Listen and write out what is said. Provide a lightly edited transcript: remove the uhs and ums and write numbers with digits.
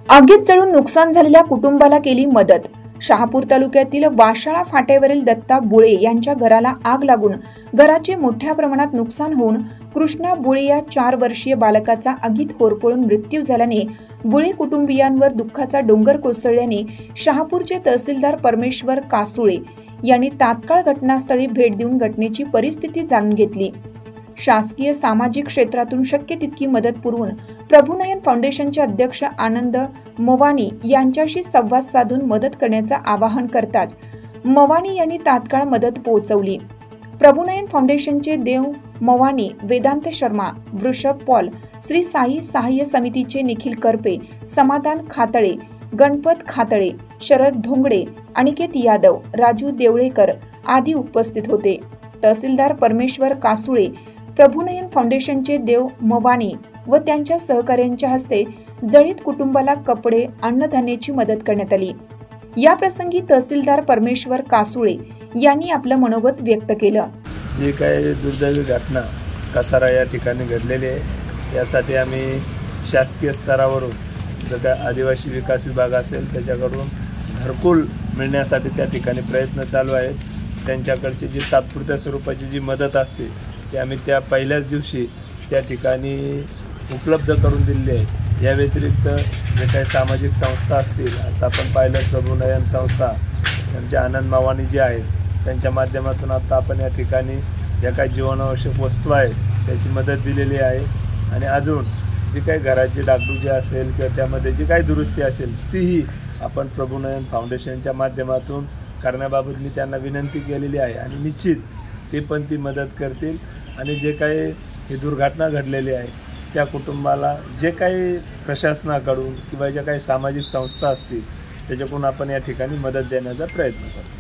आगीत जळून नुकसान झालेल्या कुटुंबाला केली मदत। शहापूर तालुक्यातील वाशाळा फाट्यावरील दत्ता बुळे यांच्या घराला आग लागून घराचे मोठ्या प्रमाणात नुकसान होऊन कृष्णा बुळे या 4 वर्षीय बालकाचा आगीत होरपळून मृत्यू झाल्याने बुळे कुटुंबियांवर दुःखाचा डोंगर कोसळल्याने शहापूरचे तहसीलदार परमेश्वर कासुळे यांनी तात्काळ घटनास्थळी भेट देऊन घटनेची परिस्थिती जाणून घेतली। शासकीय सामाजिक क्षेत्रातून शक्य तितकी मदत पुरवून प्रभुनयन फाउंडेशनचे अध्यक्ष आनंद मवानी यांच्याशी संवाद साधून मदत करण्याचे आवाहन करताच मवानी यांनी तात्काळ मदत पोहोचवली। प्रभुनयन फाउंडेशनचे देव मवानी, वेदांत शर्मा, वृषभ पॉल, श्री साई सहाय्य समितीचे निखिल करपे, समाधान खातळे, गणपत खातळे, शरद धोंगडे, अनिकेत यादव, राजू देवळेकर आदी उपस्थित होते। तहसीलदार परमेश्वर कासुळे, प्रभुनयन फाउंडेशनचे देव मवानी व त्यांच्या सहकाऱ्यांच्या हस्ते जळीत कुटुंबाला कपडे, अन्नधान्याची मदत करण्यात आली। या प्रसंगी तहसीलदार परमेश्वर कासुळे यांनी आपलं मनोगत व्यक्त केलं। जी काही दुर्दैवी घटना कसारा या ठिकाणी घडलेली आहे, यासाठी आम्ही शासकीय स्तरावरून जर आदिवासी विकास विभाग असेल त्याच्याकडून घरकुल मिळण्यासाठी त्या ठिकाणी प्रयत्न चालू आहेत। त्यांच्याकडची जी तात्पुरत्या स्वरूपाची जी मदत असते ती आम्ही त्या पहिल्याच दिवशी त्या ठिकाणी उपलब्ध करून दिलेली आहे। या व्यतिरिक्त जे काही सामाजिक संस्था असतील, आता आपण पाहिलं प्रभुनयन संस्था त्यांचे आनंद मावानी जे आहेत त्यांच्या माध्यमातून आता आपण या ठिकाणी ज्या काही जीवनावश्यक वस्तू आहेत त्याची मदत दिलेली आहे। आणि अजून जी काही घराची डागडुजी असेल किंवा त्यामध्ये जी काही दुरुस्ती असेल तीही आपण प्रभुनयन फाउंडेशनच्या माध्यमातून करण्याबाबत मी त्यांना विनंती केलेली आहे आणि निश्चित ते पण ती मदत करतील। आणि जे काही ही दुर्घटना घडलेली आहे त्या कुटुंबाला जे काही प्रशासनाकडून किंवा ज्या काही सामाजिक संस्था असतील त्याच्याकडून आपण या ठिकाणी मदत देण्याचा प्रयत्न करतो।